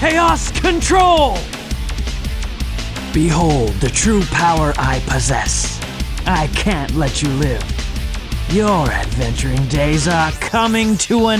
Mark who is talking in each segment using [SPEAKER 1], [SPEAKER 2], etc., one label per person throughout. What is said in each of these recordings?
[SPEAKER 1] chaos control! Behold the true power I possess. I can't let you live. Your adventuring days are coming to an...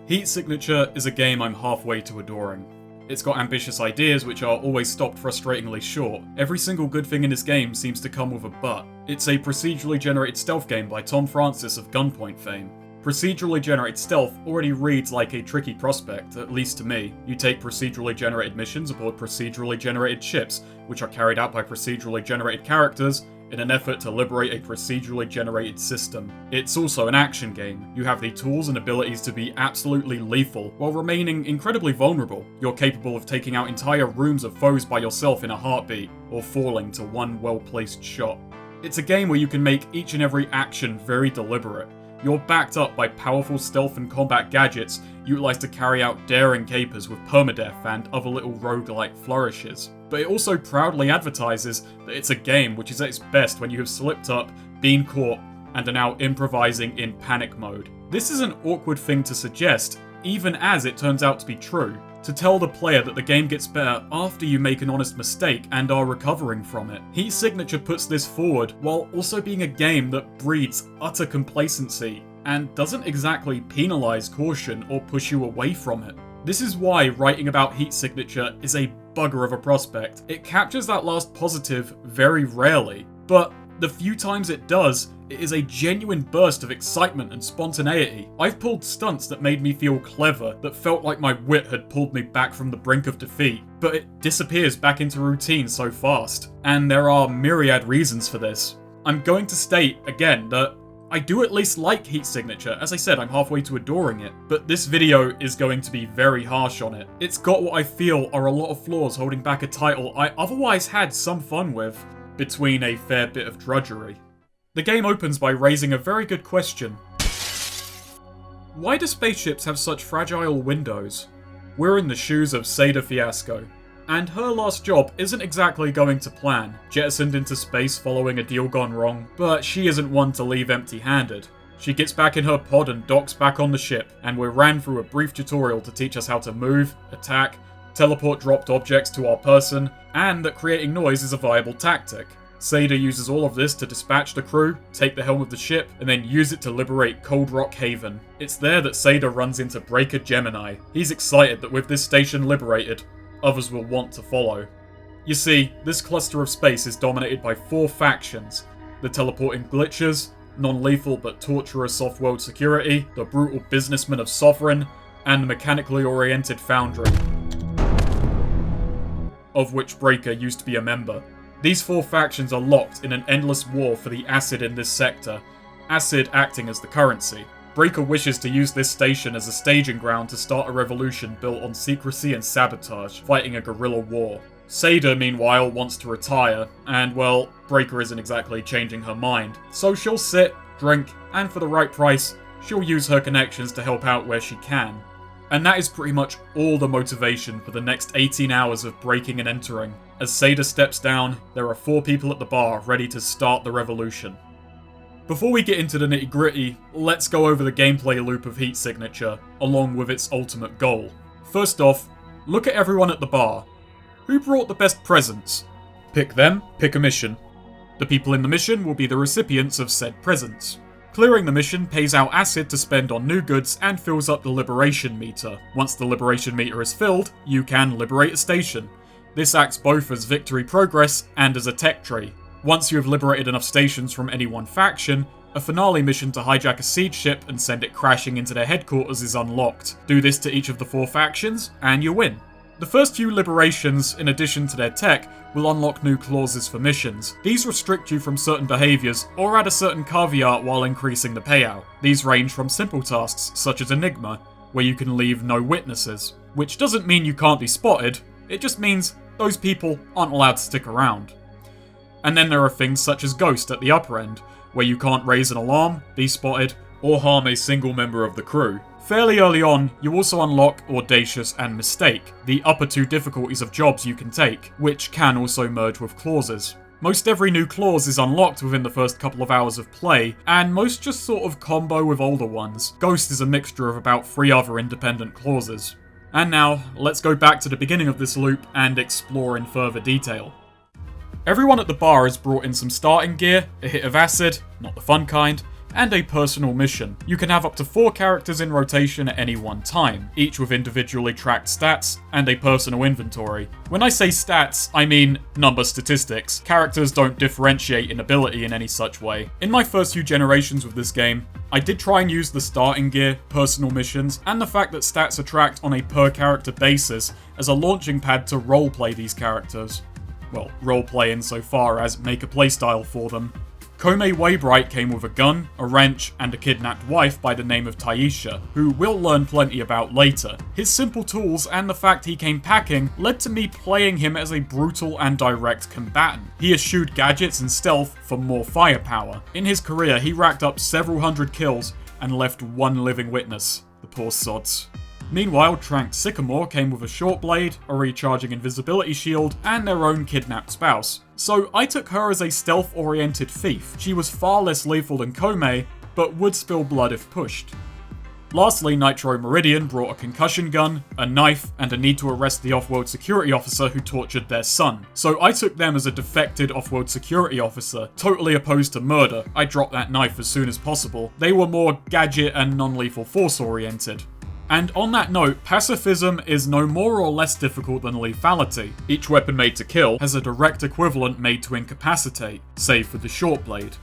[SPEAKER 2] Heat Signature is a game I'm halfway to adoring. It's got ambitious ideas which are always stopped frustratingly short. Every single good thing in this game seems to come with a but. It's a procedurally generated stealth game by Tom Francis of Gunpoint fame. Procedurally generated stealth already reads like a tricky prospect, at least to me. You take procedurally generated missions aboard procedurally generated ships, which are carried out by procedurally generated characters, in an effort to liberate a procedurally generated system. It's also an action game. You have the tools and abilities to be absolutely lethal, while remaining incredibly vulnerable. You're capable of taking out entire rooms of foes by yourself in a heartbeat, or falling to one well-placed shot. It's a game where you can make each and every action very deliberate. You're backed up by powerful stealth and combat gadgets utilised to carry out daring capers with permadeath and other little roguelike flourishes. But it also proudly advertises that it's a game which is at its best when you have slipped up, been caught, and are now improvising in panic mode. This is an awkward thing to suggest, even as it turns out to be true. To tell the player that the game gets better after you make an honest mistake and are recovering from it. Heat Signature puts this forward while also being a game that breeds utter complacency and doesn't exactly penalise caution or push you away from it. This is why writing about Heat Signature is a bugger of a prospect. It captures that last positive very rarely, but the few times it does, it is a genuine burst of excitement and spontaneity. I've pulled stunts that made me feel clever, that felt like my wit had pulled me back from the brink of defeat, but it disappears back into routine so fast. And there are myriad reasons for this. I'm going to state, again, that I do at least like Heat Signature. As I said, I'm halfway to adoring it, but this video is going to be very harsh on it. It's got what I feel are a lot of flaws holding back a title I otherwise had some fun with, between a fair bit of drudgery. The game opens by raising a very good question. Why do spaceships have such fragile windows? We're in the shoes of Seda Fiasco, and her last job isn't exactly going to plan. Jettisoned into space following a deal gone wrong, but she isn't one to leave empty-handed. She gets back in her pod and docks back on the ship, and we're ran through a brief tutorial to teach us how to move, attack, teleport dropped objects to our person, and that creating noise is a viable tactic. Seda uses all of this to dispatch the crew, take the helm of the ship, and then use it to liberate Cold Rock Haven. It's there that Seda runs into Breaker Gemini. He's excited that with this station liberated, others will want to follow. You see, this cluster of space is dominated by 4 factions: the teleporting glitchers, non-lethal but torturous off-world security, the brutal businessmen of Sovereign, and the mechanically oriented Foundry, of which Breaker used to be a member. These 4 factions are locked in an endless war for the acid in this sector, acid acting as the currency. Breaker wishes to use this station as a staging ground to start a revolution built on secrecy and sabotage, fighting a guerrilla war. Seda, meanwhile, wants to retire, and well, Breaker isn't exactly changing her mind. So she'll sit, drink, and for the right price, she'll use her connections to help out where she can. And that is pretty much all the motivation for the next 18 hours of breaking and entering. As Seda steps down, there are 4 people at the bar ready to start the revolution. Before we get into the nitty-gritty, let's go over the gameplay loop of Heat Signature, along with its ultimate goal. First off, look at everyone at the bar. Who brought the best presents? Pick them, pick a mission. The people in the mission will be the recipients of said presents. Clearing the mission pays out acid to spend on new goods and fills up the liberation meter. Once the liberation meter is filled, you can liberate a station. This acts both as victory progress and as a tech tree. Once you have liberated enough stations from any one faction, a finale mission to hijack a siege ship and send it crashing into their headquarters is unlocked. Do this to each of the 4 factions, and you win. The first few liberations, in addition to their tech, will unlock new clauses for missions. These restrict you from certain behaviours, or add a certain caveat while increasing the payout. These range from simple tasks, such as Enigma, where you can leave no witnesses. Which doesn't mean you can't be spotted, it just means those people aren't allowed to stick around. And then there are things such as Ghost at the upper end, where you can't raise an alarm, be spotted, or harm a single member of the crew. Fairly early on, you also unlock Audacious and Mistake, the upper 2 difficulties of jobs you can take, which can also merge with clauses. Most every new clause is unlocked within the first couple of hours of play, and most just sort of combo with older ones. Ghost is a mixture of about 3 other independent clauses. And now, let's go back to the beginning of this loop and explore in further detail. Everyone at the bar is brought in some starting gear, a hit of acid, not the fun kind, and a personal mission. You can have up to 4 characters in rotation at any one time, each with individually tracked stats and a personal inventory. When I say stats, I mean number statistics. Characters don't differentiate in ability in any such way. In my first few generations with this game, I did try and use the starting gear, personal missions, and the fact that stats are tracked on a per character basis as a launching pad to roleplay these characters. Well, roleplay insofar as make a playstyle for them. Komei Waybright came with a gun, a wrench, and a kidnapped wife by the name of Taisha, who we'll learn plenty about later. His simple tools and the fact he came packing led to me playing him as a brutal and direct combatant. He eschewed gadgets and stealth for more firepower. In his career, he racked up several hundred kills and left one living witness, the poor sods. Meanwhile, Tranked Sycamore came with a short blade, a recharging invisibility shield, and their own kidnapped spouse. So I took her as a stealth-oriented thief. She was far less lethal than Komei, but would spill blood if pushed. Lastly, Nitro Meridian brought a concussion gun, a knife, and a need to arrest the off-world security officer who tortured their son. So I took them as a defected off-world security officer, totally opposed to murder. I dropped that knife as soon as possible. They were more gadget and non-lethal force oriented. And on that note, pacifism is no more or less difficult than lethality. Each weapon made to kill has a direct equivalent made to incapacitate, save for the short blade.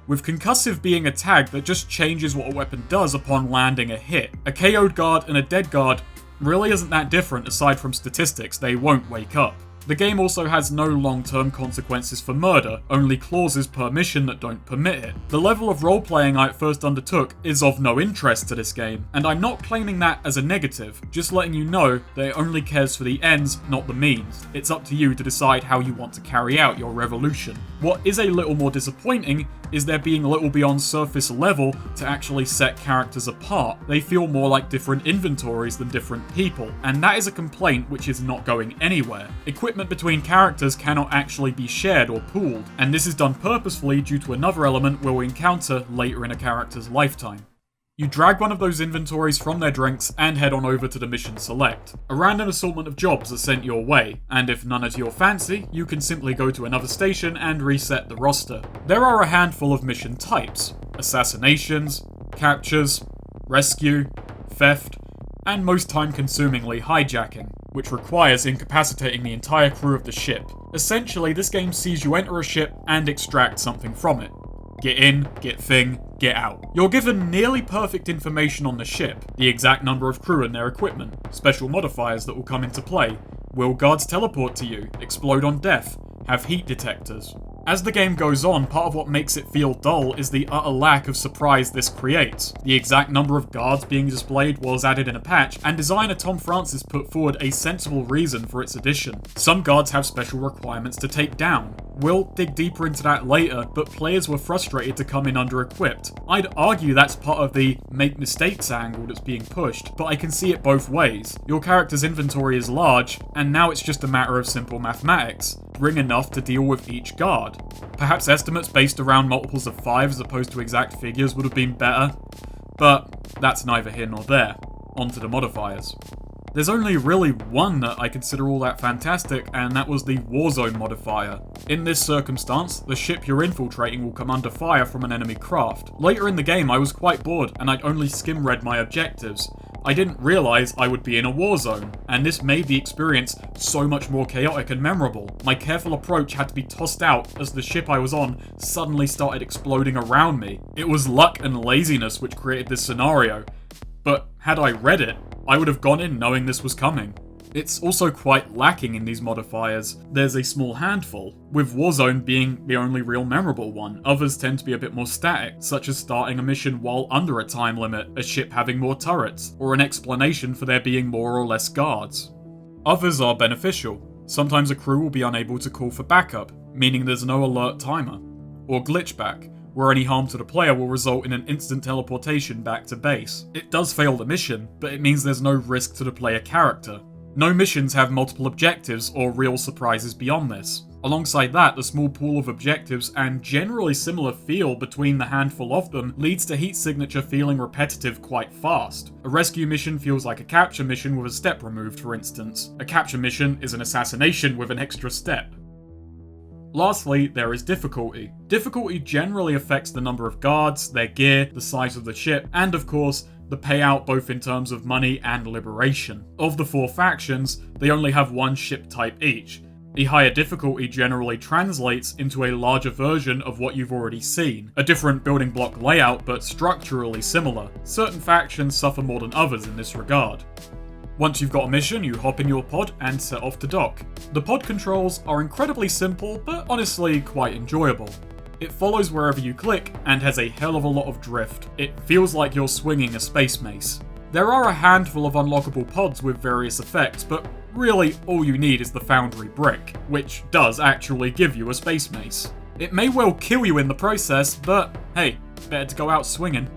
[SPEAKER 2] With concussive being a tag that just changes what a weapon does upon landing a hit. A KO'd guard and a dead guard really isn't that different aside from statistics, they won't wake up. The game also has no long-term consequences for murder, only clauses per mission that don't permit it. The level of role-playing I at first undertook is of no interest to this game, and I'm not claiming that as a negative, just letting you know that it only cares for the ends, not the means. It's up to you to decide how you want to carry out your revolution. What is a little more disappointing is there being little beyond surface level to actually set characters apart. They feel more like different inventories than different people, and that is a complaint which is not going anywhere. Equipment between characters cannot actually be shared or pooled, and this is done purposefully due to another element we'll encounter later in a character's lifetime. You drag one of those inventories from their drinks and head on over to the mission select. A random assortment of jobs are sent your way, and if none are to your fancy, you can simply go to another station and reset the roster. There are a handful of mission types: assassinations, captures, rescue, theft, and most time-consumingly hijacking, which requires incapacitating the entire crew of the ship. Essentially, this game sees you enter a ship and extract something from it. Get in, get thing, get out. You're given nearly perfect information on the ship, the exact number of crew and their equipment, special modifiers that will come into play. Will guards teleport to you, explode on death, have heat detectors? As the game goes on, part of what makes it feel dull is the utter lack of surprise this creates. The exact number of guards being displayed was added in a patch, and designer Tom Francis put forward a sensible reason for its addition. Some guards have special requirements to take down. We'll dig deeper into that later, but players were frustrated to come in under-equipped. I'd argue that's part of the make mistakes angle that's being pushed, but I can see it both ways. Your character's inventory is large, and now it's just a matter of simple mathematics. Bring enough to deal with each guard. Perhaps estimates based around multiples of 5 as opposed to exact figures would have been better, but that's neither here nor there. On to the modifiers. There's only really one that I consider all that fantastic, and that was the Warzone modifier. In this circumstance, the ship you're infiltrating will come under fire from an enemy craft. Later in the game, I was quite bored, and I'd only skim-read my objectives. I didn't realise I would be in a war zone, and this made the experience so much more chaotic and memorable. My careful approach had to be tossed out as the ship I was on suddenly started exploding around me. It was luck and laziness which created this scenario, but had I read it, I would have gone in knowing this was coming. It's also quite lacking in these modifiers. There's a small handful, with Warzone being the only real memorable one. Others tend to be a bit more static, such as starting a mission while under a time limit, a ship having more turrets, or an explanation for there being more or less guards. Others are beneficial. Sometimes a crew will be unable to call for backup, meaning there's no alert timer. Or glitchback, where any harm to the player will result in an instant teleportation back to base. It does fail the mission, but it means there's no risk to the player character. No missions have multiple objectives or real surprises beyond this. Alongside that, the small pool of objectives and generally similar feel between the handful of them leads to Heat Signature feeling repetitive quite fast. A rescue mission feels like a capture mission with a step removed, for instance. A capture mission is an assassination with an extra step. Lastly, there is difficulty. Difficulty generally affects the number of guards, their gear, the size of the ship, and of course, the payout both in terms of money and liberation. Of the 4 factions, they only have one ship type each. A higher difficulty generally translates into a larger version of what you've already seen. A different building block layout, but structurally similar. Certain factions suffer more than others in this regard. Once you've got a mission, you hop in your pod and set off to dock. The pod controls are incredibly simple, but honestly quite enjoyable. It follows wherever you click, and has a hell of a lot of drift. It feels like you're swinging a space mace. There are a handful of unlockable pods with various effects, but really all you need is the Foundry brick, which does actually give you a space mace. It may well kill you in the process, but hey, better to go out swinging.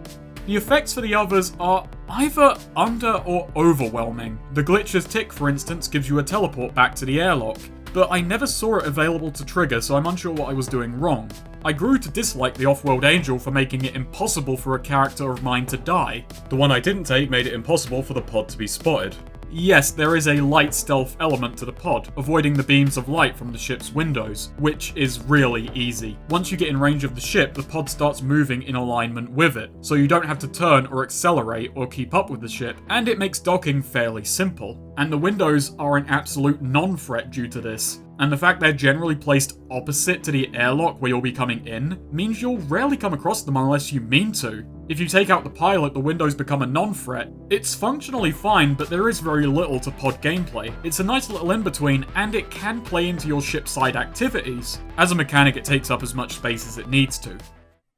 [SPEAKER 2] The effects for the others are either under or overwhelming. The Glitch's Tick, for instance, gives you a teleport back to the airlock, but I never saw it available to trigger, so I'm unsure what I was doing wrong. I grew to dislike the Off-World Angel for making it impossible for a character of mine to die. The one I didn't take made it impossible for the pod to be spotted. Yes, there is a light stealth element to the pod, avoiding the beams of light from the ship's windows, which is really easy. Once you get in range of the ship, the pod starts moving in alignment with it, so you don't have to turn or accelerate or keep up with the ship, and it makes docking fairly simple. And the windows are an absolute non-threat due to this. And the fact they're generally placed opposite to the airlock where you'll be coming in means you'll rarely come across them unless you mean to. If you take out the pilot, the windows become a non-threat. It's functionally fine, but there is very little to pod gameplay. It's a nice little in-between, and it can play into your ship-side activities. As a mechanic, it takes up as much space as it needs to.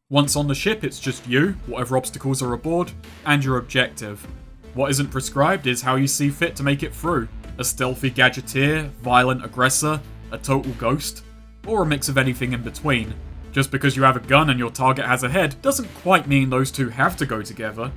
[SPEAKER 2] Once on the ship, it's just you, whatever obstacles are aboard, and your objective. What isn't prescribed is how you see fit to make it through. A stealthy gadgeteer, violent aggressor, a total ghost, or a mix of anything in between. Just because you have a gun and your target has a head doesn't quite mean those two have to go together.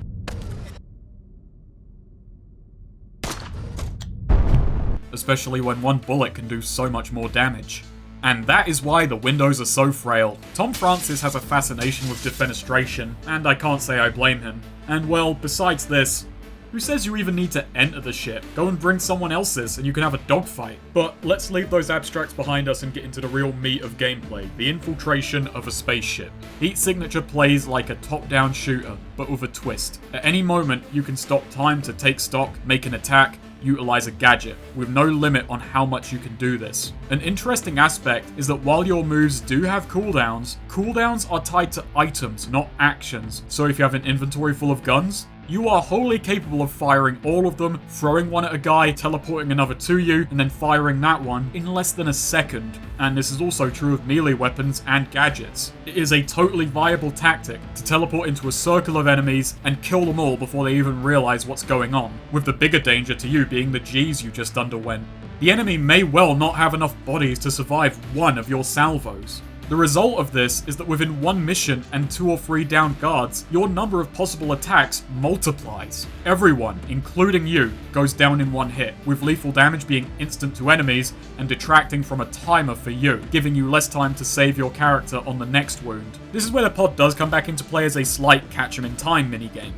[SPEAKER 2] Especially when one bullet can do so much more damage. And that is why the windows are so frail. Tom Francis has a fascination with defenestration, and I can't say I blame him. And well, besides this, who says you even need to enter the ship? Go and bring someone else's and you can have a dogfight. But let's leave those abstracts behind us and get into the real meat of gameplay, the infiltration of a spaceship. Heat Signature plays like a top-down shooter, but with a twist. At any moment, you can stop time to take stock, make an attack, utilize a gadget, with no limit on how much you can do this. An interesting aspect is that while your moves do have cooldowns, cooldowns are tied to items, not actions. So if you have an inventory full of guns, you are wholly capable of firing all of them, throwing one at a guy, teleporting another to you, and then firing that one in less than a second. And this is also true of melee weapons and gadgets. It is a totally viable tactic to teleport into a circle of enemies and kill them all before they even realize what's going on, with the bigger danger to you being the G's you just underwent. The enemy may well not have enough bodies to survive one of your salvos. The result of this is that within one mission and 2 or 3 downed guards, your number of possible attacks multiplies. Everyone, including you, goes down in one hit, with lethal damage being instant to enemies and detracting from a timer for you, giving you less time to save your character on the next wound. This is where the pod does come back into play as a slight catch-em-in-time minigame.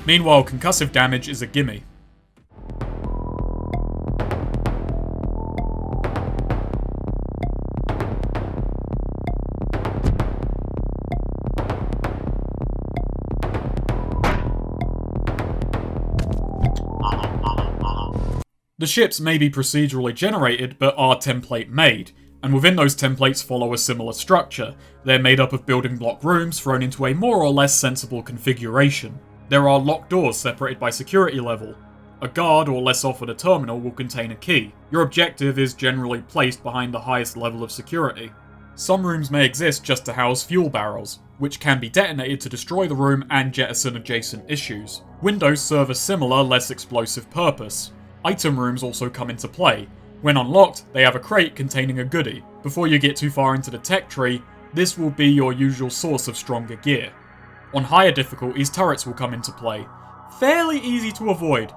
[SPEAKER 2] Meanwhile, concussive damage is a gimme. The ships may be procedurally generated, but are template made, and within those templates follow a similar structure. They're made up of building block rooms thrown into a more or less sensible configuration. There are locked doors separated by security level. A guard, or less often a terminal, will contain a key. Your objective is generally placed behind the highest level of security. Some rooms may exist just to house fuel barrels, which can be detonated to destroy the room and jettison adjacent issues. Windows serve a similar, less explosive purpose. Item rooms also come into play. When unlocked, they have a crate containing a goodie. Before you get too far into the tech tree, this will be your usual source of stronger gear. On higher difficulties, turrets will come into play. Fairly easy to avoid,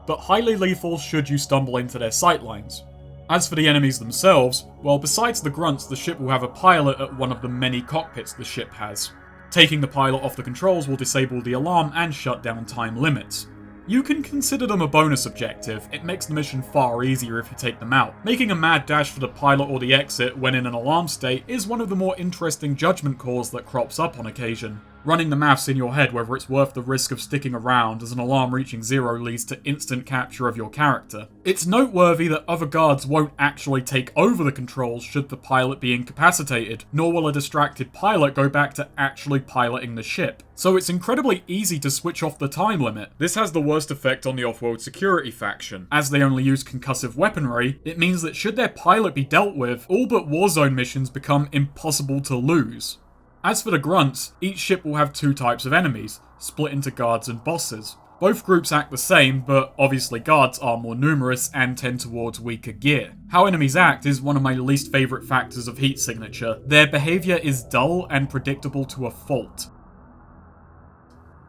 [SPEAKER 2] but highly lethal should you stumble into their sightlines. As for the enemies themselves, well, besides the grunts, the ship will have a pilot at one of the many cockpits the ship has. Taking the pilot off the controls will disable the alarm and shut down time limits. You can consider them a bonus objective. It makes the mission far easier if you take them out. Making a mad dash for the pilot or the exit when in an alarm state is one of the more interesting judgment calls that crops up on occasion. Running the maths in your head whether it's worth the risk of sticking around as an alarm reaching zero leads to instant capture of your character. It's noteworthy that other guards won't actually take over the controls should the pilot be incapacitated, nor will a distracted pilot go back to actually piloting the ship. So it's incredibly easy to switch off the time limit. This has the worst effect on the off-world security faction. As they only use concussive weaponry, it means that should their pilot be dealt with, all but Warzone missions become impossible to lose. As for the grunts, each ship will have two types of enemies, split into guards and bosses. Both groups act the same, but obviously guards are more numerous and tend towards weaker gear. How enemies act is one of my least favourite factors of Heat Signature. Their behaviour is dull and predictable to a fault.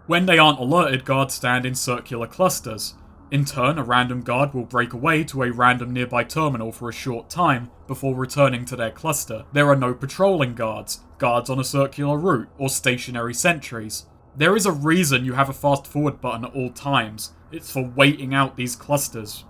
[SPEAKER 2] When they aren't alerted, guards stand in circular clusters. In turn, a random guard will break away to a random nearby terminal for a short time before returning to their cluster. There are no patrolling guards, guards on a circular route, or stationary sentries. There is a reason you have a fast forward button at all times. It's for waiting out these clusters.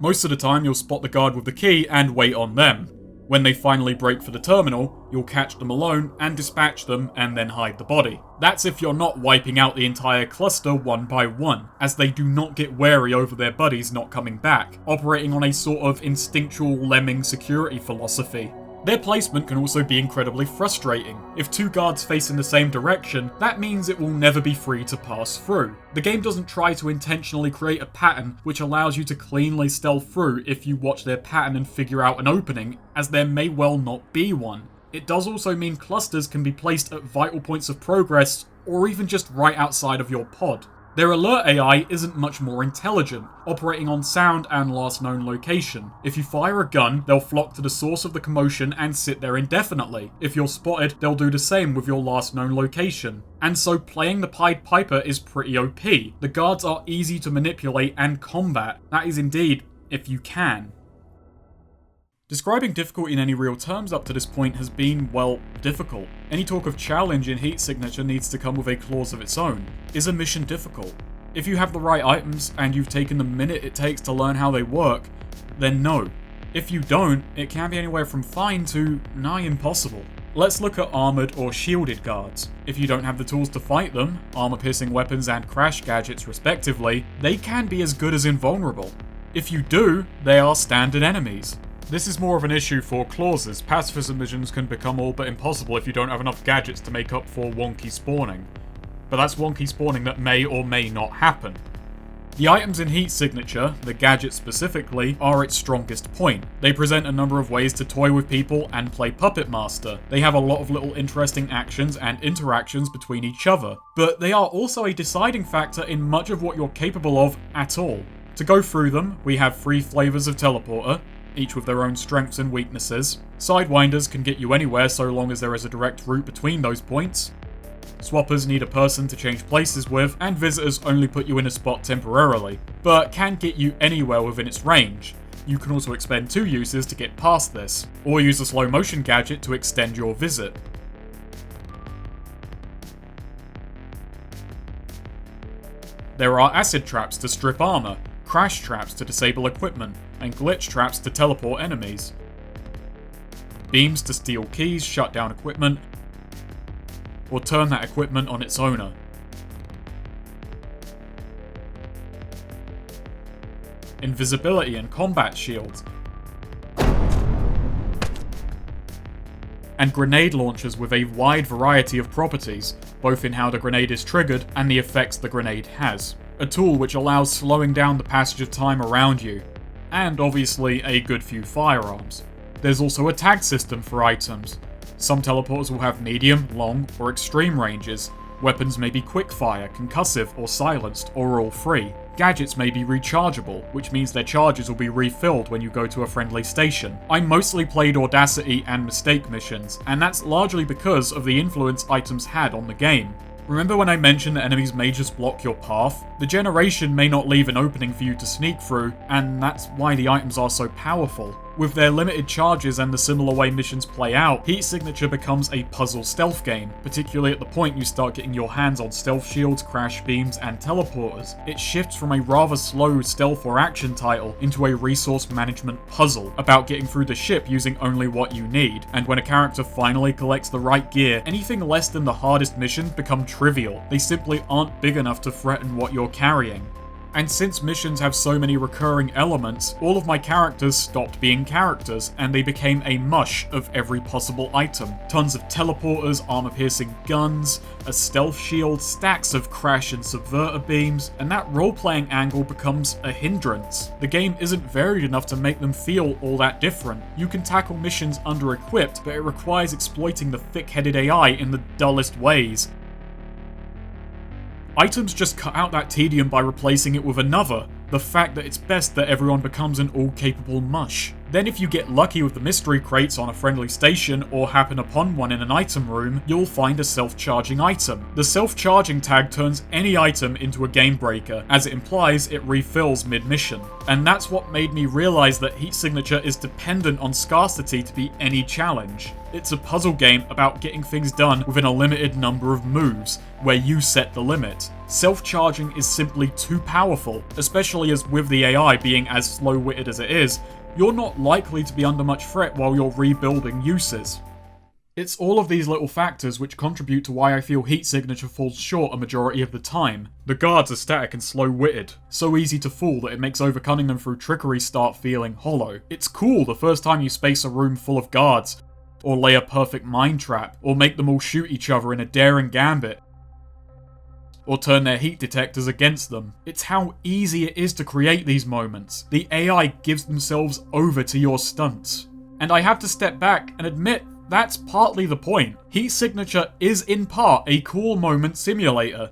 [SPEAKER 2] Most of the time you'll spot the guard with the key and wait on them. When they finally break for the terminal, you'll catch them alone and dispatch them and then hide the body. That's if you're not wiping out the entire cluster one by one, as they do not get wary over their buddies not coming back, operating on a sort of instinctual lemming security philosophy. Their placement can also be incredibly frustrating. If two guards face in the same direction, that means it will never be free to pass through. The game doesn't try to intentionally create a pattern which allows you to cleanly stealth through if you watch their pattern and figure out an opening, as there may well not be one. It does also mean clusters can be placed at vital points of progress, or even just right outside of your pod. Their alert AI isn't much more intelligent, operating on sound and last known location. If you fire a gun, they'll flock to the source of the commotion and sit there indefinitely. If you're spotted, they'll do the same with your last known location. And so playing the Pied Piper is pretty OP. The guards are easy to manipulate and combat. That is indeed, if you can. Describing difficulty in any real terms up to this point has been, well, difficult. Any talk of challenge in Heat Signature needs to come with a clause of its own. Is a mission difficult? If you have the right items and you've taken the minute it takes to learn how they work, then no. If you don't, it can be anywhere from fine to nigh impossible. Let's look at armoured or shielded guards. If you don't have the tools to fight them, armour-piercing weapons and crash gadgets respectively, they can be as good as invulnerable. If you do, they are standard enemies. This is more of an issue for clauses. Pacifism missions can become all but impossible if you don't have enough gadgets to make up for wonky spawning. But that's wonky spawning that may or may not happen. The items in Heat Signature, the gadgets specifically, are its strongest point. They present a number of ways to toy with people and play Puppet Master. They have a lot of little interesting actions and interactions between each other, but they are also a deciding factor in much of what you're capable of at all. To go through them, we have 3 flavours of Teleporter, each with their own strengths and weaknesses. Sidewinders can get you anywhere so long as there is a direct route between those points. Swappers need a person to change places with, and visitors only put you in a spot temporarily, but can get you anywhere within its range. You can also expend 2 uses to get past this, or use a slow motion gadget to extend your visit. There are acid traps to strip armor, crash traps to disable equipment, and glitch traps to teleport enemies. Beams to steal keys, shut down equipment, or turn that equipment on its owner. Invisibility and combat shields. And grenade launchers with a wide variety of properties, both in how the grenade is triggered and the effects the grenade has. A tool which allows slowing down the passage of time around you, and obviously a good few firearms. There's also a tag system for items. Some teleporters will have medium, long, or extreme ranges. Weapons may be quickfire, concussive, or silenced, or all 3. Gadgets may be rechargeable, which means their charges will be refilled when you go to a friendly station. I mostly played Audacity and Mistake missions, and that's largely because of the influence items had on the game. Remember when I mentioned that enemies may just block your path? The generation may not leave an opening for you to sneak through, and that's why the items are so powerful. With their limited charges and the similar way missions play out, Heat Signature becomes a puzzle stealth game, particularly at the point you start getting your hands on stealth shields, crash beams, and teleporters. It shifts from a rather slow stealth or action title into a resource management puzzle, about getting through the ship using only what you need, and when a character finally collects the right gear, anything less than the hardest missions become trivial. They simply aren't big enough to threaten what you're carrying. And since missions have so many recurring elements, all of my characters stopped being characters, and they became a mush of every possible item. Tons of teleporters, armor-piercing guns, a stealth shield, stacks of crash and subverter beams, and that role-playing angle becomes a hindrance. The game isn't varied enough to make them feel all that different. You can tackle missions under-equipped, but it requires exploiting the thick-headed AI in the dullest ways. Items just cut out that tedium by replacing it with another. The fact that it's best that everyone becomes an all-capable mush. Then if you get lucky with the mystery crates on a friendly station or happen upon one in an item room, you'll find a self-charging item. The self-charging tag turns any item into a game breaker. As it implies, it refills mid-mission. And that's what made me realize that Heat Signature is dependent on scarcity to be any challenge. It's a puzzle game about getting things done within a limited number of moves, where you set the limit. Self-charging is simply too powerful, especially as with the AI being as slow-witted as it is, you're not likely to be under much threat while you're rebuilding uses. It's all of these little factors which contribute to why I feel Heat Signature falls short a majority of the time. The guards are static and slow-witted, so easy to fool that it makes overcoming them through trickery start feeling hollow. It's cool the first time you space a room full of guards, or lay a perfect mind trap, or make them all shoot each other in a daring gambit, or turn their heat detectors against them. It's how easy it is to create these moments. The AI gives themselves over to your stunts. And I have to step back and admit, that's partly the point. Heat Signature is in part a cool moment simulator.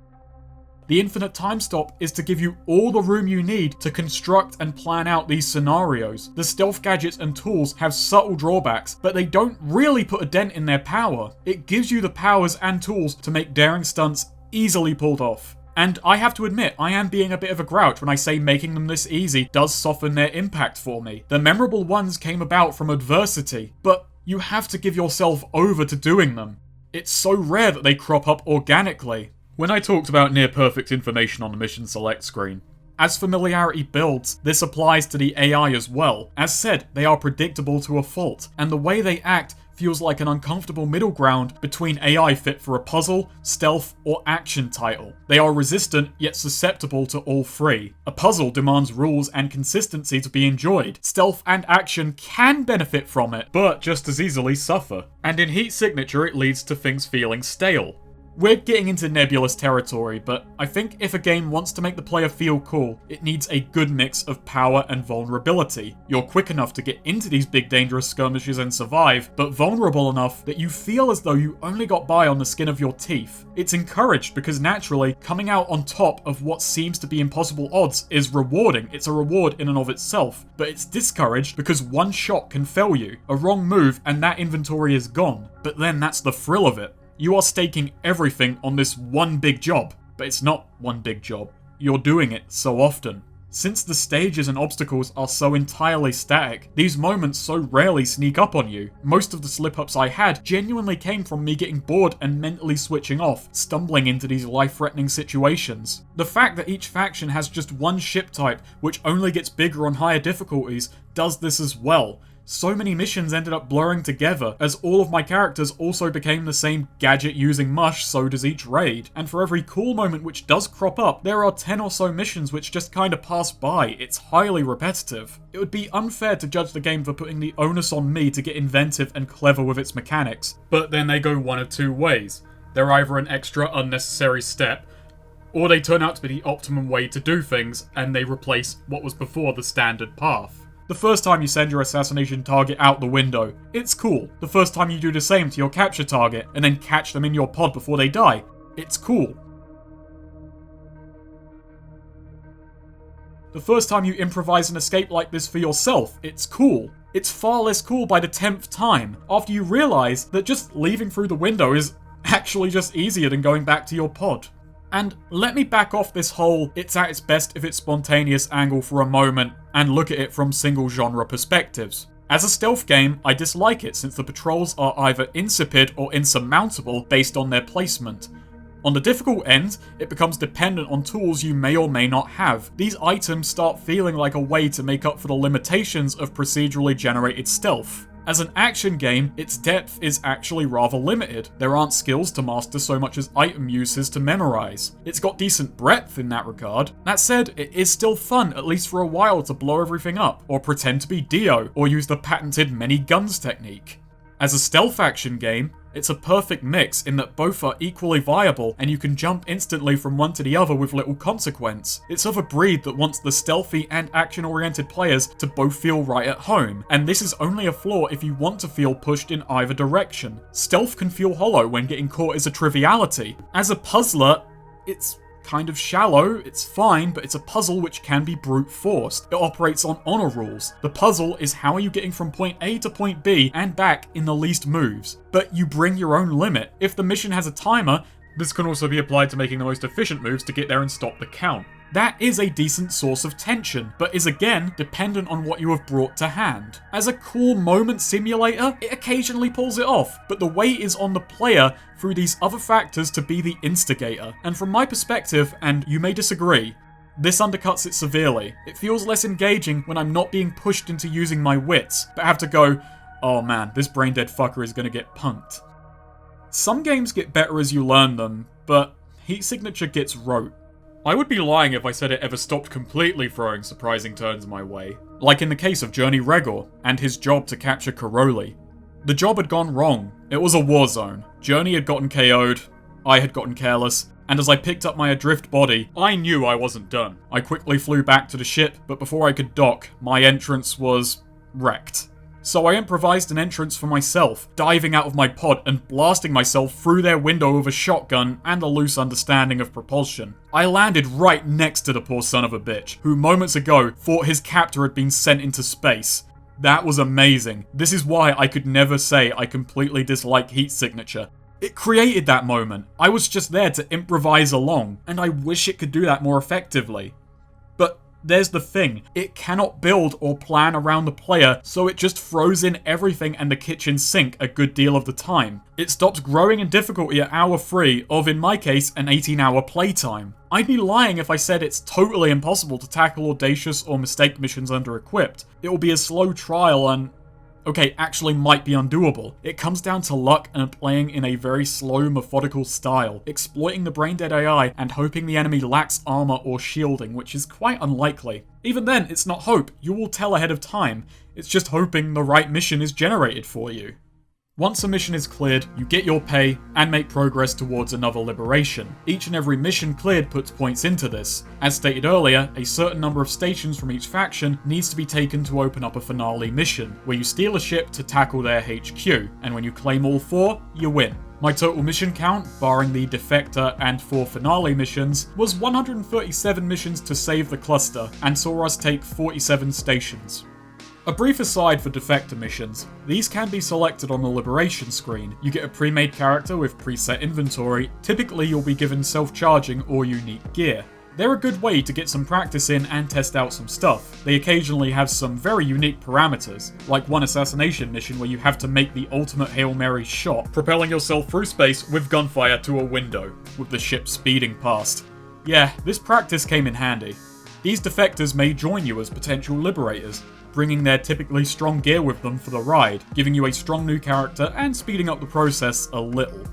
[SPEAKER 2] The infinite time stop is to give you all the room you need to construct and plan out these scenarios. The stealth gadgets and tools have subtle drawbacks, but they don't really put a dent in their power. It gives you the powers and tools to make daring stunts easily pulled off. And I have to admit, I am being a bit of a grouch when I say making them this easy does soften their impact for me. The memorable ones came about from adversity, but you have to give yourself over to doing them. It's so rare that they crop up organically. When I talked about near-perfect information on the mission select screen, as familiarity builds, this applies to the AI as well. As said, they are predictable to a fault, and the way they act feels like an uncomfortable middle ground between AI fit for a puzzle, stealth, or action title. They are resistant, yet susceptible to all three. A puzzle demands rules and consistency to be enjoyed. Stealth and action can benefit from it, but just as easily suffer. And in Heat Signature, it leads to things feeling stale. We're getting into nebulous territory, but I think if a game wants to make the player feel cool, it needs a good mix of power and vulnerability. You're quick enough to get into these big dangerous skirmishes and survive, but vulnerable enough that you feel as though you only got by on the skin of your teeth. It's encouraged because naturally, coming out on top of what seems to be impossible odds is rewarding. It's a reward in and of itself, but it's discouraged because one shot can fell you. A wrong move and that inventory is gone, but then that's the thrill of it. You are staking everything on this one big job, but it's not one big job. You're doing it so often. Since the stages and obstacles are so entirely static, these moments so rarely sneak up on you. Most of the slip-ups I had genuinely came from me getting bored and mentally switching off, stumbling into these life-threatening situations. The fact that each faction has just one ship type, which only gets bigger on higher difficulties, does this as well. So many missions ended up blurring together, as all of my characters also became the same gadget-using mush, so does each raid. And for every cool moment which does crop up, there are 10 or so missions which just kinda pass by. It's highly repetitive. It would be unfair to judge the game for putting the onus on me to get inventive and clever with its mechanics. But then they go one of two ways. They're either an extra unnecessary step, or they turn out to be the optimum way to do things, and they replace what was before the standard path. The first time you send your assassination target out the window, it's cool. The first time you do the same to your capture target, and then catch them in your pod before they die, it's cool. The first time you improvise an escape like this for yourself, it's cool. It's far less cool by the 10th time, after you realise that just leaving through the window is actually just easier than going back to your pod. And let me back off this whole it's at its best if it's spontaneous angle for a moment and look at it from single genre perspectives. As a stealth game, I dislike it since the patrols are either insipid or insurmountable based on their placement. On the difficult end, it becomes dependent on tools you may or may not have. These items start feeling like a way to make up for the limitations of procedurally generated stealth. As an action game, its depth is actually rather limited. There aren't skills to master so much as item uses to memorize. It's got decent breadth in that regard. That said, it is still fun, at least for a while, to blow everything up, or pretend to be Dio, or use the patented many guns technique. As a stealth action game, it's a perfect mix in that both are equally viable and you can jump instantly from one to the other with little consequence. It's of a breed that wants the stealthy and action-oriented players to both feel right at home, and this is only a flaw if you want to feel pushed in either direction. Stealth can feel hollow when getting caught is a triviality. As a puzzler, it's kind of shallow, it's fine, but it's a puzzle which can be brute forced. It operates on honor rules. The puzzle is how are you getting from point A to point B and back in the least moves, but you bring your own limit. If the mission has a timer, this can also be applied to making the most efficient moves to get there and stop the count. That is a decent source of tension, but is again dependent on what you have brought to hand. As a cool moment simulator, it occasionally pulls it off, but the weight is on the player through these other factors to be the instigator. And from my perspective, and you may disagree, this undercuts it severely. It feels less engaging when I'm not being pushed into using my wits, but have to go, oh man, this brain dead fucker is gonna get punked. Some games get better as you learn them, but Heat Signature gets rote. I would be lying if I said it ever stopped completely throwing surprising turns my way, like in the case of Journey Regor and his job to capture Karoli. The job had gone wrong. It was a war zone. Journey had gotten KO'd, I had gotten careless, and as I picked up my adrift body, I knew I wasn't done. I quickly flew back to the ship, but before I could dock, my entrance was wrecked. So I improvised an entrance for myself, diving out of my pod and blasting myself through their window with a shotgun and a loose understanding of propulsion. I landed right next to the poor son of a bitch, who moments ago thought his captor had been sent into space. That was amazing. This is why I could never say I completely dislike Heat Signature. It created that moment. I was just there to improvise along, and I wish it could do that more effectively. But there's the thing, it cannot build or plan around the player, so it just throws in everything and the kitchen sink a good deal of the time. It stops growing in difficulty at hour 3 of, in my case, an 18-hour playtime. I'd be lying if I said it's totally impossible to tackle audacious or mistake missions under-equipped. It will be a slow trial and okay, actually might be undoable. It comes down to luck and playing in a very slow, methodical style, exploiting the brain-dead AI and hoping the enemy lacks armor or shielding, which is quite unlikely. Even then, it's not hope, you will tell ahead of time, it's just hoping the right mission is generated for you. Once a mission is cleared, you get your pay and make progress towards another liberation. Each and every mission cleared puts points into this. As stated earlier, a certain number of stations from each faction needs to be taken to open up a finale mission, where you steal a ship to tackle their HQ, and when you claim all 4, you win. My total mission count, barring the Defector and 4 finale missions, was 137 missions to save the cluster, and saw us take 47 stations. A brief aside for Defector missions, these can be selected on the Liberation screen. You get a pre-made character with preset inventory, typically you'll be given self-charging or unique gear. They're a good way to get some practice in and test out some stuff. They occasionally have some very unique parameters, like one assassination mission where you have to make the ultimate Hail Mary shot, propelling yourself through space with gunfire to a window, with the ship speeding past. Yeah, this practice came in handy. These defectors may join you as potential liberators, bringing their typically strong gear with them for the ride, giving you a strong new character and speeding up the process a little.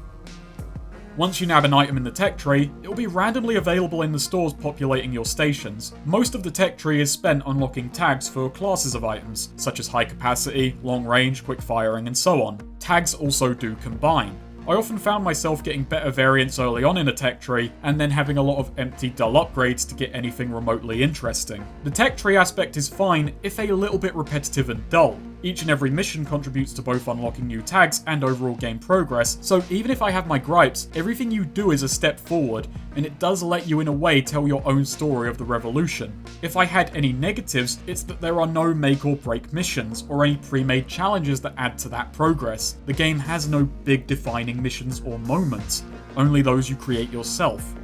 [SPEAKER 2] Once you nab an item in the tech tree, it will be randomly available in the stores populating your stations. Most of the tech tree is spent unlocking tags for classes of items, such as high capacity, long range, quick firing, and so on. Tags also do combine. I often found myself getting better variants early on in a tech tree, and then having a lot of empty dull upgrades to get anything remotely interesting. The tech tree aspect is fine, if a little bit repetitive and dull. Each and every mission contributes to both unlocking new tags and overall game progress, so even if I have my gripes, everything you do is a step forward, and it does let you in a way tell your own story of the revolution. If I had any negatives, it's that there are no make or break missions, or any pre-made challenges that add to that progress. The game has no big defining missions or moments, only those you create yourself.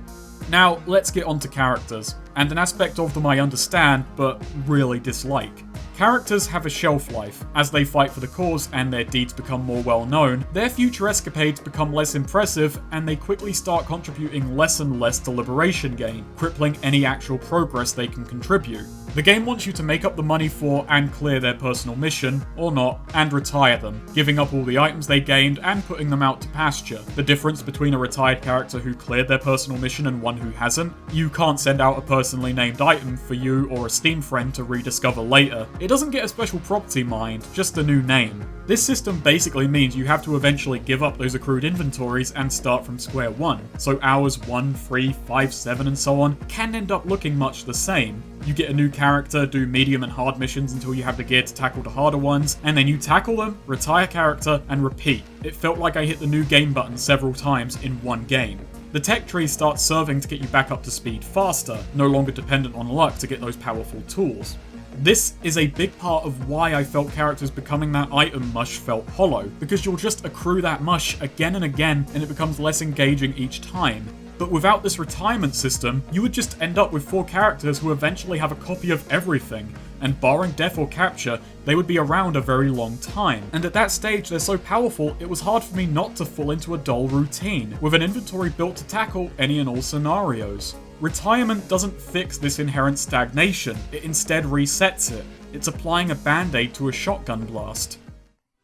[SPEAKER 2] Now, let's get on to characters, and an aspect of them I understand, but really dislike. Characters have a shelf life. As they fight for the cause and their deeds become more well known, their future escapades become less impressive and they quickly start contributing less and less to Liberation Gain, crippling any actual progress they can contribute. The game wants you to make up the money for and clear their personal mission, or not, and retire them, giving up all the items they gained and putting them out to pasture. The difference between a retired character who cleared their personal mission and one who hasn't: you can't send out a personally named item for you or a Steam friend to rediscover later. It doesn't get a special property mined, just a new name. This system basically means you have to eventually give up those accrued inventories and start from square one, so hours 1, 3, 5, 7 and so on can end up looking much the same. You get a new character, do medium and hard missions until you have the gear to tackle the harder ones, and then you tackle them, retire character, and repeat. It felt like I hit the new game button several times in one game. The tech tree starts serving to get you back up to speed faster, no longer dependent on luck to get those powerful tools. This is a big part of why I felt characters becoming that item mush felt hollow, because you'll just accrue that mush again and again and it becomes less engaging each time. But without this retirement system, you would just end up with 4 characters who eventually have a copy of everything, and barring death or capture, they would be around a very long time. And at that stage, they're so powerful, it was hard for me not to fall into a dull routine, with an inventory built to tackle any and all scenarios. Retirement doesn't fix this inherent stagnation, it instead resets it. It's applying a band-aid to a shotgun blast.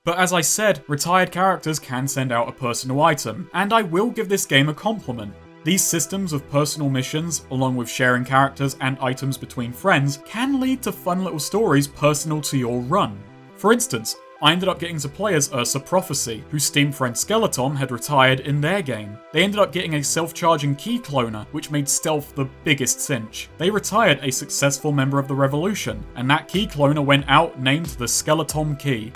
[SPEAKER 2] But as I said, retired characters can send out a personal item, and I will give this game a compliment. These systems of personal missions, along with sharing characters and items between friends, can lead to fun little stories personal to your run. For instance, I ended up getting to play as Ursa Prophecy, whose Steam friend Skeleton had retired in their game. They ended up getting a self-charging key cloner, which made stealth the biggest cinch. They retired a successful member of the Revolution, and that key cloner went out named the Skeleton Key.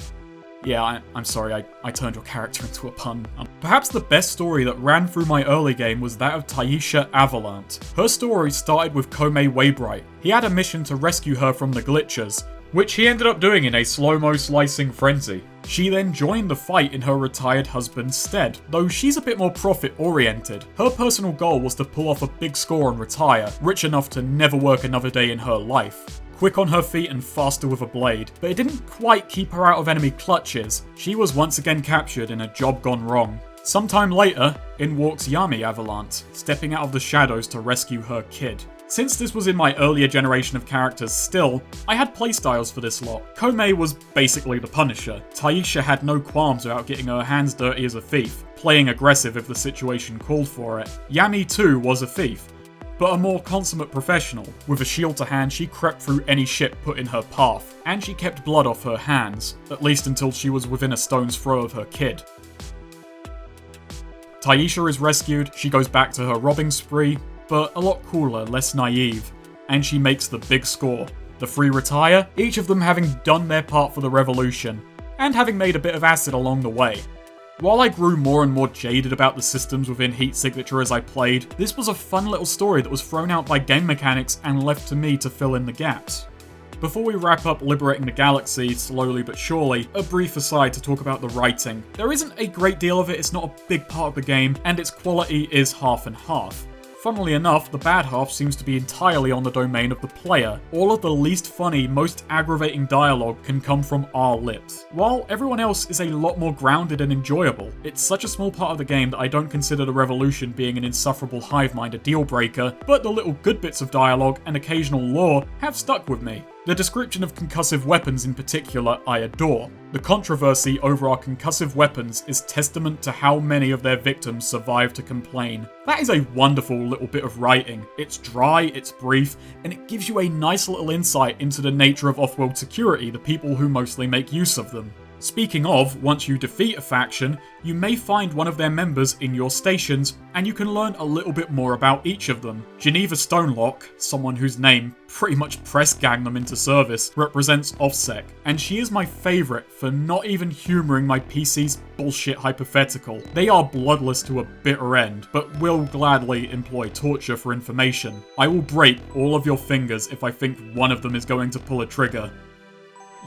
[SPEAKER 2] Yeah, I'm sorry, I turned your character into a pun. Perhaps the best story that ran through my early game was that of Tehsnakerer Avalant. Her story started with Komei Waybright. He had a mission to rescue her from the glitchers, which he ended up doing in a slow-mo slicing frenzy. She then joined the fight in her retired husband's stead, though she's a bit more profit-oriented. Her personal goal was to pull off a big score and retire, rich enough to never work another day in her life. Quick on her feet and faster with a blade, but it didn't quite keep her out of enemy clutches. She was once again captured in a job gone wrong. Sometime later, in walks Yami Avalant, stepping out of the shadows to rescue her kid. Since this was in my earlier generation of characters still, I had playstyles for this lot. Komei was basically the Punisher. Tehsnakerer had no qualms about getting her hands dirty as a thief, playing aggressive if the situation called for it. Yami too was a thief, but a more consummate professional. With a shield to hand, she crept through any ship put in her path, and she kept blood off her hands, at least until she was within a stone's throw of her kid. Tehsnakerer is rescued, she goes back to her robbing spree, but a lot cooler, less naive, and she makes the big score. The 3 retire, each of them having done their part for the revolution, and having made a bit of acid along the way. While I grew more and more jaded about the systems within Heat Signature as I played, this was a fun little story that was thrown out by game mechanics and left to me to fill in the gaps. Before we wrap up liberating the galaxy slowly but surely, a brief aside to talk about the writing. There isn't a great deal of it, it's not a big part of the game, and its quality is half and half. Funnily enough, the bad half seems to be entirely on the domain of the player. All of the least funny, most aggravating dialogue can come from our lips, while everyone else is a lot more grounded and enjoyable. It's such a small part of the game that I don't consider the revolution being an insufferable hive mind a deal breaker, but the little good bits of dialogue and occasional lore have stuck with me. The description of concussive weapons in particular I adore. The controversy over our concussive weapons is testament to how many of their victims survive to complain. That is a wonderful little bit of writing. It's dry, it's brief, and it gives you a nice little insight into the nature of off-world security, the people who mostly make use of them. Speaking of, once you defeat a faction, you may find one of their members in your stations, and you can learn a little bit more about each of them. Geneva Stonelock, someone whose name pretty much press-ganged them into service, represents OffSec, and she is my favourite for not even humouring my PC's bullshit hypothetical. They are bloodless to a bitter end, but will gladly employ torture for information. I will break all of your fingers if I think one of them is going to pull a trigger.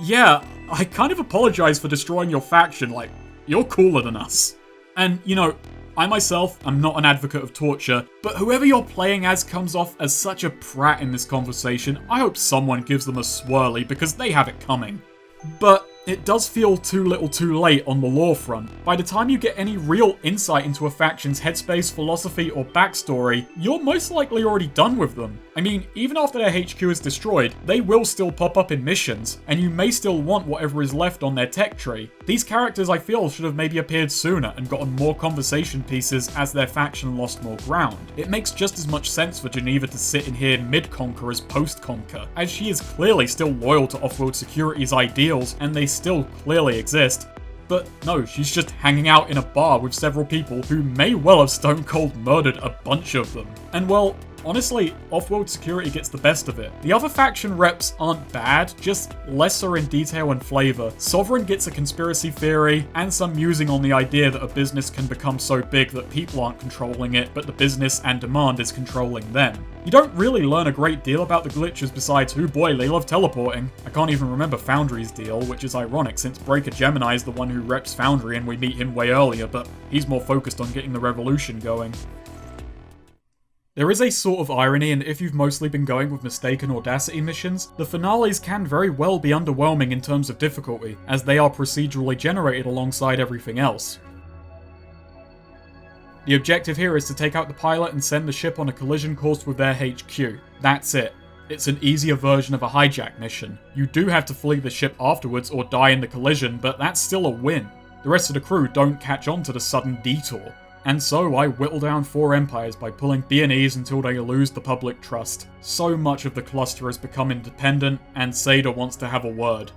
[SPEAKER 2] Yeah, I kind of apologize for destroying your faction, like, you're cooler than us. And, you know, I myself am not an advocate of torture, but whoever you're playing as comes off as such a prat in this conversation. I hope someone gives them a swirly because they have it coming. But it does feel too little too late on the lore front. By the time you get any real insight into a faction's headspace, philosophy, or backstory, you're most likely already done with them. I mean, even after their HQ is destroyed, they will still pop up in missions, and you may still want whatever is left on their tech tree. These characters, I feel, should have maybe appeared sooner and gotten more conversation pieces as their faction lost more ground. It makes just as much sense for Geneva to sit in here mid-Conquer as post-Conquer, as she is clearly still loyal to Offworld Security's ideals, and they still clearly exist. But no, she's just hanging out in a bar with several people who may well have stone cold murdered a bunch of them. And well, honestly, Offworld Security gets the best of it. The other faction reps aren't bad, just lesser in detail and flavor. Sovereign gets a conspiracy theory, and some musing on the idea that a business can become so big that people aren't controlling it, but the business and demand is controlling them. You don't really learn a great deal about the glitches besides, oh boy, they love teleporting. I can't even remember Foundry's deal, which is ironic since Breaker Gemini is the one who reps Foundry and we meet him way earlier, but he's more focused on getting the revolution going. There is a sort of irony, and if you've mostly been going with Mistake and Audacity missions, the finales can very well be underwhelming in terms of difficulty, as they are procedurally generated alongside everything else. The objective here is to take out the pilot and send the ship on a collision course with their HQ. That's it. It's an easier version of a hijack mission. You do have to flee the ship afterwards or die in the collision, but that's still a win. The rest of the crew don't catch on to the sudden detour. And so I whittle down 4 empires by pulling B&Es until they lose the public trust. So much of the cluster has become independent, and Seda wants to have a word.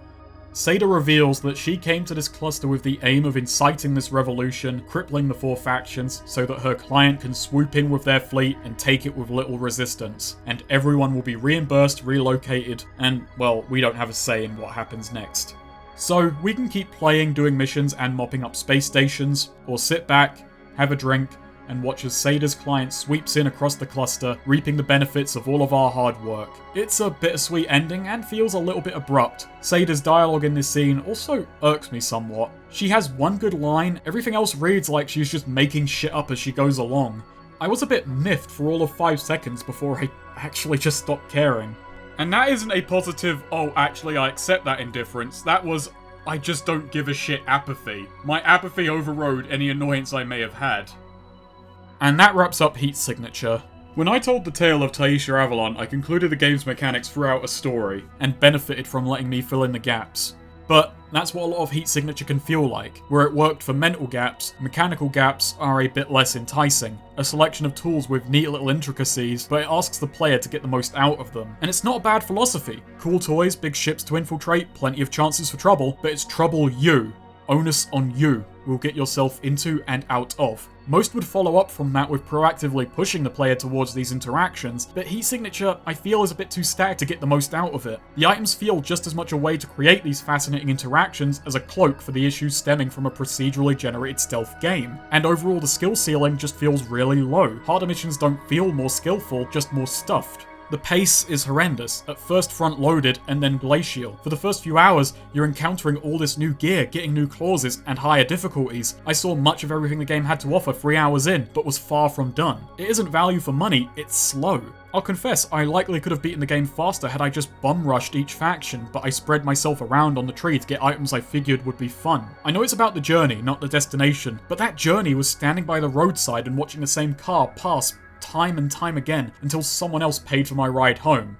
[SPEAKER 2] Seda reveals that she came to this cluster with the aim of inciting this revolution, crippling the 4 factions, so that her client can swoop in with their fleet and take it with little resistance. And everyone will be reimbursed, relocated, and, well, we don't have a say in what happens next. So we can keep playing, doing missions, and mopping up space stations, or sit back, have a drink, and watch as Seda's client sweeps in across the cluster, reaping the benefits of all of our hard work. It's a bittersweet ending and feels a little bit abrupt. Seda's dialogue in this scene also irks me somewhat. She has one good line, everything else reads like she's just making shit up as she goes along. I was a bit miffed for all of 5 seconds before I actually just stopped caring. And that isn't a positive, oh actually I accept that indifference, that was I just don't give a shit apathy. My apathy overrode any annoyance I may have had. And that wraps up Heat Signature. When I told the tale of Tehsnakerer Avalon, I concluded the game's mechanics throughout a story, and benefited from letting me fill in the gaps. But that's what a lot of Heat Signature can feel like. Where it worked for mental gaps, mechanical gaps are a bit less enticing. A selection of tools with neat little intricacies, but it asks the player to get the most out of them. And it's not a bad philosophy. Cool toys, big ships to infiltrate, plenty of chances for trouble, but it's trouble you. Onus on you will get yourself into and out of. Most would follow up from that with proactively pushing the player towards these interactions, but Heat Signature, I feel, is a bit too static to get the most out of it. The items feel just as much a way to create these fascinating interactions as a cloak for the issues stemming from a procedurally generated stealth game. And overall, the skill ceiling just feels really low. Harder missions don't feel more skillful, just more stuffed. The pace is horrendous, at first front-loaded and then glacial. For the first few hours, you're encountering all this new gear, getting new clauses, and higher difficulties. I saw much of everything the game had to offer 3 hours in, but was far from done. It isn't value for money, it's slow. I'll confess, I likely could have beaten the game faster had I just bum-rushed each faction, but I spread myself around on the tree to get items I figured would be fun. I know it's about the journey, not the destination, but that journey was standing by the roadside and watching the same car pass time and time again until someone else paid for my ride home.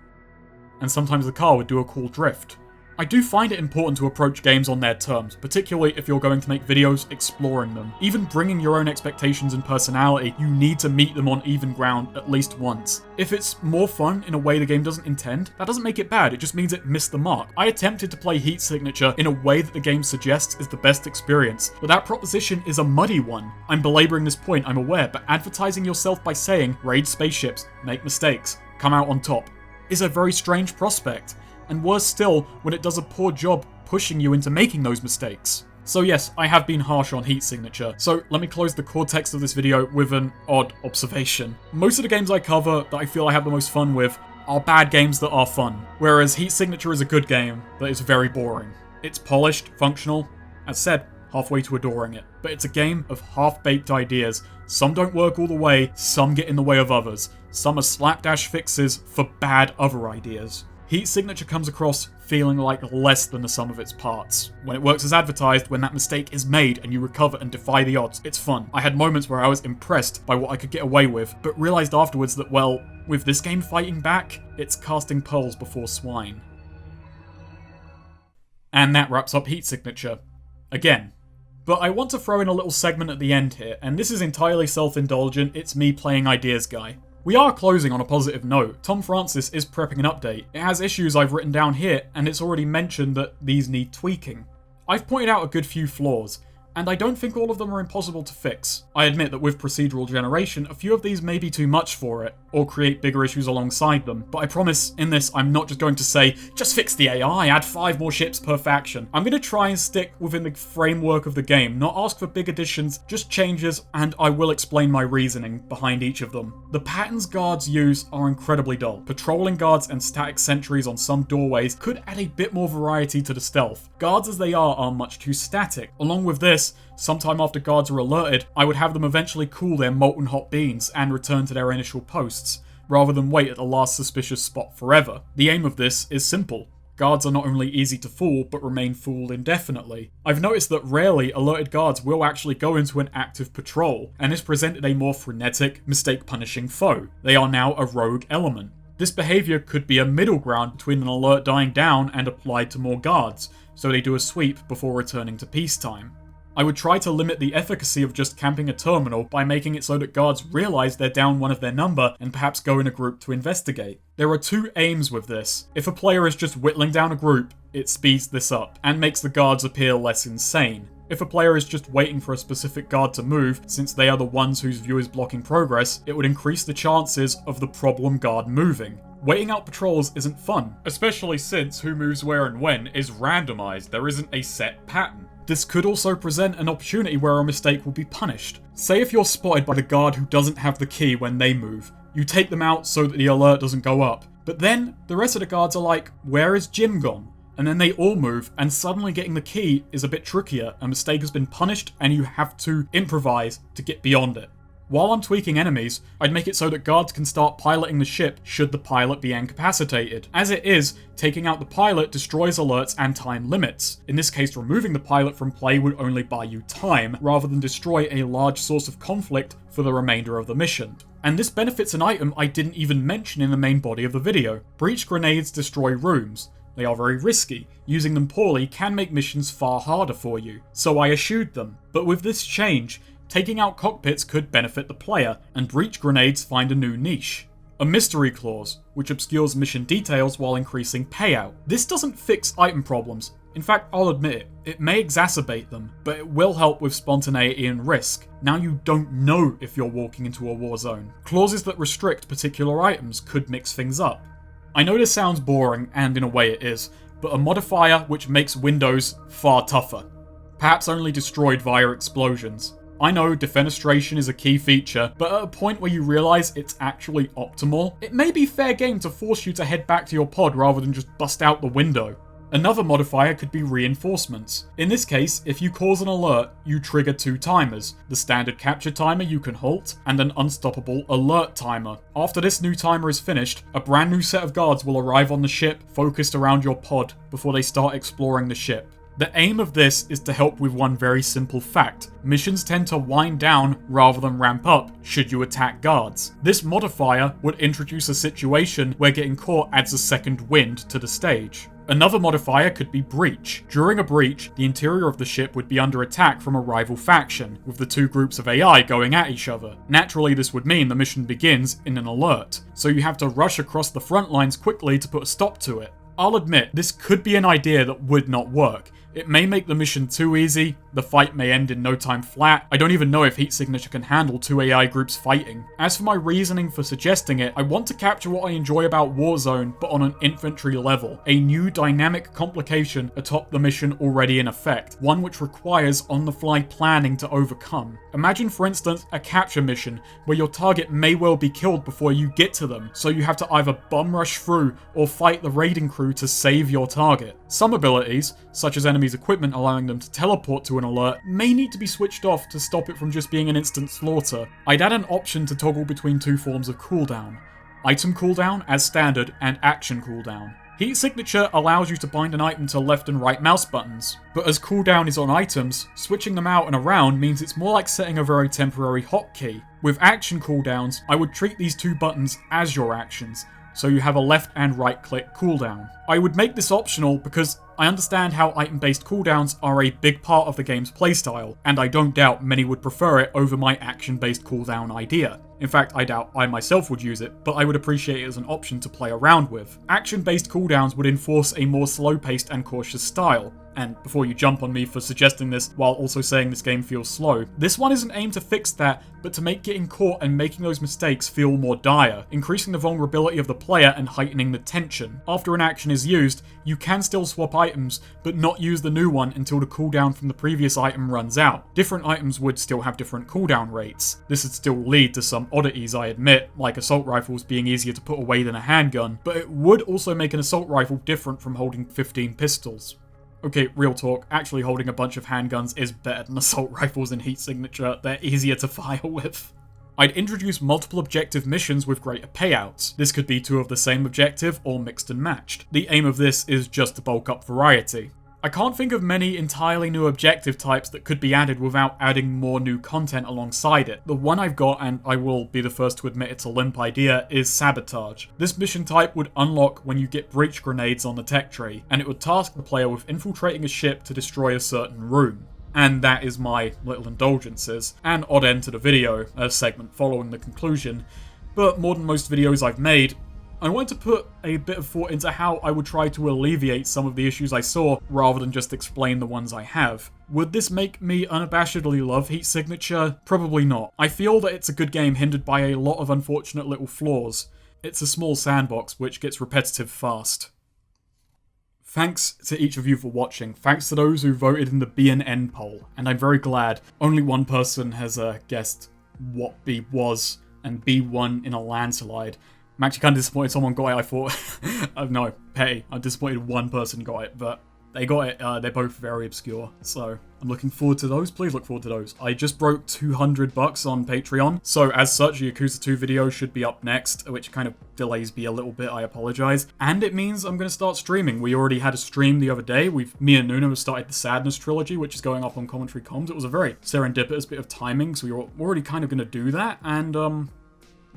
[SPEAKER 2] And sometimes the car would do a cool drift. I do find it important to approach games on their terms, particularly if you're going to make videos exploring them. Even bringing your own expectations and personality, you need to meet them on even ground at least once. If it's more fun in a way the game doesn't intend, that doesn't make it bad, it just means it missed the mark. I attempted to play Heat Signature in a way that the game suggests is the best experience, but that proposition is a muddy one. I'm belaboring this point, I'm aware, but advertising yourself by saying, raid spaceships, make mistakes, come out on top, is a very strange prospect. And worse still, when it does a poor job pushing you into making those mistakes. So yes, I have been harsh on Heat Signature, so let me close the core text of this video with an odd observation. Most of the games I cover that I feel I have the most fun with are bad games that are fun, whereas Heat Signature is a good game that is very boring. It's polished, functional, as said, halfway to adoring it. But it's a game of half-baked ideas. Some don't work all the way, some get in the way of others. Some are slapdash fixes for bad other ideas. Heat Signature comes across feeling like less than the sum of its parts. When it works as advertised, when that mistake is made and you recover and defy the odds, it's fun. I had moments where I was impressed by what I could get away with, but realised afterwards that, well, with this game fighting back, it's casting pearls before swine. And that wraps up Heat Signature. Again. But I want to throw in a little segment at the end here, and this is entirely self-indulgent, it's me playing Ideas Guy. We are closing on a positive note. Tom Francis is prepping an update. It has issues I've written down here, and it's already mentioned that these need tweaking. I've pointed out a good few flaws, and I don't think all of them are impossible to fix. I admit that with procedural generation, a few of these may be too much for it, or create bigger issues alongside them, but I promise in this I'm not just going to say, just fix the AI, add 5 more ships per faction. I'm going to try and stick within the framework of the game, not ask for big additions, just changes, and I will explain my reasoning behind each of them. The patterns guards use are incredibly dull. Patrolling guards and static sentries on some doorways could add a bit more variety to the stealth. Guards as they are much too static. Along with this, sometime after guards are alerted, I would have them eventually cool their molten hot beans and return to their initial posts, rather than wait at the last suspicious spot forever. The aim of this is simple. Guards are not only easy to fool, but remain fooled indefinitely. I've noticed that rarely alerted guards will actually go into an active patrol, and this presented a more frenetic, mistake-punishing foe. They are now a rogue element. This behaviour could be a middle ground between an alert dying down and applied to more guards, so they do a sweep before returning to peacetime. I would try to limit the efficacy of just camping a terminal by making it so that guards realise they're down one of their number and perhaps go in a group to investigate. There are 2 aims with this. If a player is just whittling down a group, it speeds this up and makes the guards appear less insane. If a player is just waiting for a specific guard to move, since they are the ones whose view is blocking progress, it would increase the chances of the problem guard moving. Waiting out patrols isn't fun, especially since who moves where and when is randomised, there isn't a set pattern. This could also present an opportunity where a mistake will be punished. Say if you're spotted by the guard who doesn't have the key when they move, you take them out so that the alert doesn't go up. But then, the rest of the guards are like, where is Jim gone? And then they all move, and suddenly getting the key is a bit trickier. A mistake has been punished, and you have to improvise to get beyond it. While I'm tweaking enemies, I'd make it so that guards can start piloting the ship should the pilot be incapacitated. As it is, taking out the pilot destroys alerts and time limits. In this case, removing the pilot from play would only buy you time, rather than destroy a large source of conflict for the remainder of the mission. And this benefits an item I didn't even mention in the main body of the video. Breach grenades destroy rooms. They are very risky. Using them poorly can make missions far harder for you, so I eschewed them. But with this change, taking out cockpits could benefit the player, and breach grenades find a new niche. A mystery clause, which obscures mission details while increasing payout. This doesn't fix item problems. In fact, I'll admit it may exacerbate them, but it will help with spontaneity and risk. Now you don't know if you're walking into a war zone. Clauses that restrict particular items could mix things up. I know this sounds boring, and in a way it is, but a modifier which makes windows far tougher. Perhaps only destroyed via explosions. I know defenestration is a key feature, but at a point where you realise it's actually optimal, it may be fair game to force you to head back to your pod rather than just bust out the window. Another modifier could be reinforcements. In this case, if you cause an alert, you trigger 2 timers. The standard capture timer you can halt, and an unstoppable alert timer. After this new timer is finished, a brand new set of guards will arrive on the ship, focused around your pod, before they start exploring the ship. The aim of this is to help with one very simple fact. Missions tend to wind down rather than ramp up should you attack guards. This modifier would introduce a situation where getting caught adds a second wind to the stage. Another modifier could be breach. During a breach, the interior of the ship would be under attack from a rival faction, with the 2 groups of AI going at each other. Naturally, this would mean the mission begins in an alert, so you have to rush across the front lines quickly to put a stop to it. I'll admit, this could be an idea that would not work. It may make the mission too easy, the fight may end in no time flat. I don't even know if Heat Signature can handle 2 AI groups fighting. As for my reasoning for suggesting it, I want to capture what I enjoy about Warzone, but on an infantry level. A new dynamic complication atop the mission already in effect, one which requires on-the-fly planning to overcome. Imagine, for instance, a capture mission where your target may well be killed before you get to them, so you have to either bum rush through or fight the raiding crew to save your target. Some abilities, such as enemies' equipment allowing them to teleport to an alert, may need to be switched off to stop it from just being an instant slaughter. I'd add an option to toggle between two forms of cooldown: item cooldown as standard and action cooldown. Heat Signature allows you to bind an item to left and right mouse buttons, but as cooldown is on items, switching them out and around means it's more like setting a very temporary hotkey. With action cooldowns, I would treat these two buttons as your actions, so you have a left and right click cooldown. I would make this optional because I understand how item-based cooldowns are a big part of the game's playstyle, and I don't doubt many would prefer it over my action-based cooldown idea. In fact, I doubt I myself would use it, but I would appreciate it as an option to play around with. Action-based cooldowns would enforce a more slow-paced and cautious style. And before you jump on me for suggesting this while also saying this game feels slow, this one isn't aimed to fix that, but to make getting caught and making those mistakes feel more dire, increasing the vulnerability of the player and heightening the tension. After an action is used, you can still swap items, but not use the new one until the cooldown from the previous item runs out. Different items would still have different cooldown rates. This would still lead to some oddities, I admit, like assault rifles being easier to put away than a handgun, but it would also make an assault rifle different from holding 15 pistols. Okay, real talk, actually holding a bunch of handguns is better than assault rifles in Heat Signature. They're easier to fire with. I'd introduce multiple objective missions with greater payouts. This could be two of the same objective or mixed and matched. The aim of this is just to bulk up variety. I can't think of many entirely new objective types that could be added without adding more new content alongside it. The one I've got, and I will be the first to admit it's a limp idea, is Sabotage. This mission type would unlock when you get breach grenades on the tech tree, and it would task the player with infiltrating a ship to destroy a certain room. And that is my little indulgences. An odd end to the video, a segment following the conclusion, but more than most videos I've made, I wanted to put a bit of thought into how I would try to alleviate some of the issues I saw, rather than just explain the ones I have. Would this make me unabashedly love Heat Signature? Probably not. I feel that it's a good game hindered by a lot of unfortunate little flaws. It's a small sandbox which gets repetitive fast. Thanks to each of you for watching. Thanks to those who voted in the B and N poll, and I'm very glad only one person has guessed what B was, and B won in a landslide. I'm actually kind of disappointed someone got it. I thought, no, petty. I'm disappointed one person got it, but they got it. They're both very obscure, so I'm looking forward to those. Please look forward to those. I just broke $200 on Patreon, so as such, a Yakuza 2 video should be up next, which kind of delays me a little bit. I apologize. And it means I'm going to start streaming. We already had a stream the other day. Me and Nuna have started the Sadness trilogy, which is going up on Commentary Comms. It was a very serendipitous bit of timing, so we were already kind of going to do that, and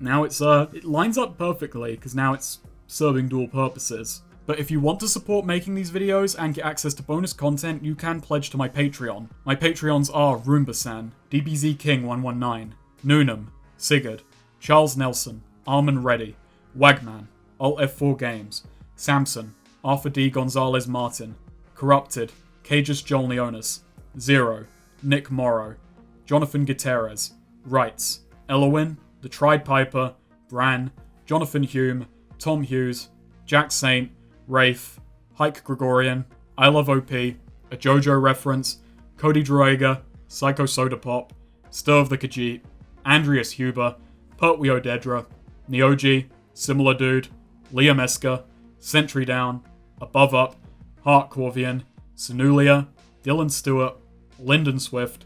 [SPEAKER 2] now it lines up perfectly, because now it's serving dual purposes. But if you want to support making these videos and get access to bonus content, you can pledge to my Patreon. My Patreons are Roomba-san, DBZ King 119, Noonam, Sigurd, Charles Nelson, Armin Reddy, Wagman, Alt F4 Games, Samson, Arthur D. Gonzalez Martin, Corrupted, Cages Joel Leonis, Zero, Nick Morrow, Jonathan Gutierrez, Wrights, Elowin, The Tried Piper, Bran, Jonathan Hume, Tom Hughes, Jack Saint, Rafe, Hike Gregorian, I Love OP, a JoJo reference, Cody Droega, Psycho Soda Pop, Stir of the Khajiit, Andreas Huber, Pertwee Odedra, Neoji, Similar Dude, Liam Esker, Sentry Down, Above Up, Hart Corvian, Sinulia, Dylan Stewart, Lyndon Swift,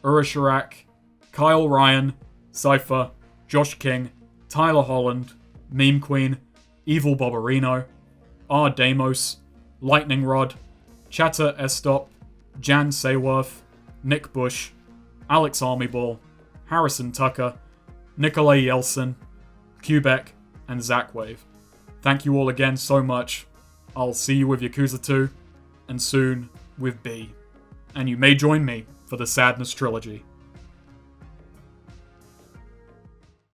[SPEAKER 2] Urasharak, Kyle Ryan, Cypher, Josh King, Tyler Holland, Meme Queen, Evil Bobberino, R. Damos, Lightning Rod, Chatter Estop, Jan Sayworth, Nick Bush, Alex Armyball, Harrison Tucker, Nikolai Yeltsin, Quebec, and Zackwave. Thank you all again so much. I'll see you with Yakuza 2, and soon with B. And you may join me for the Sadness Trilogy.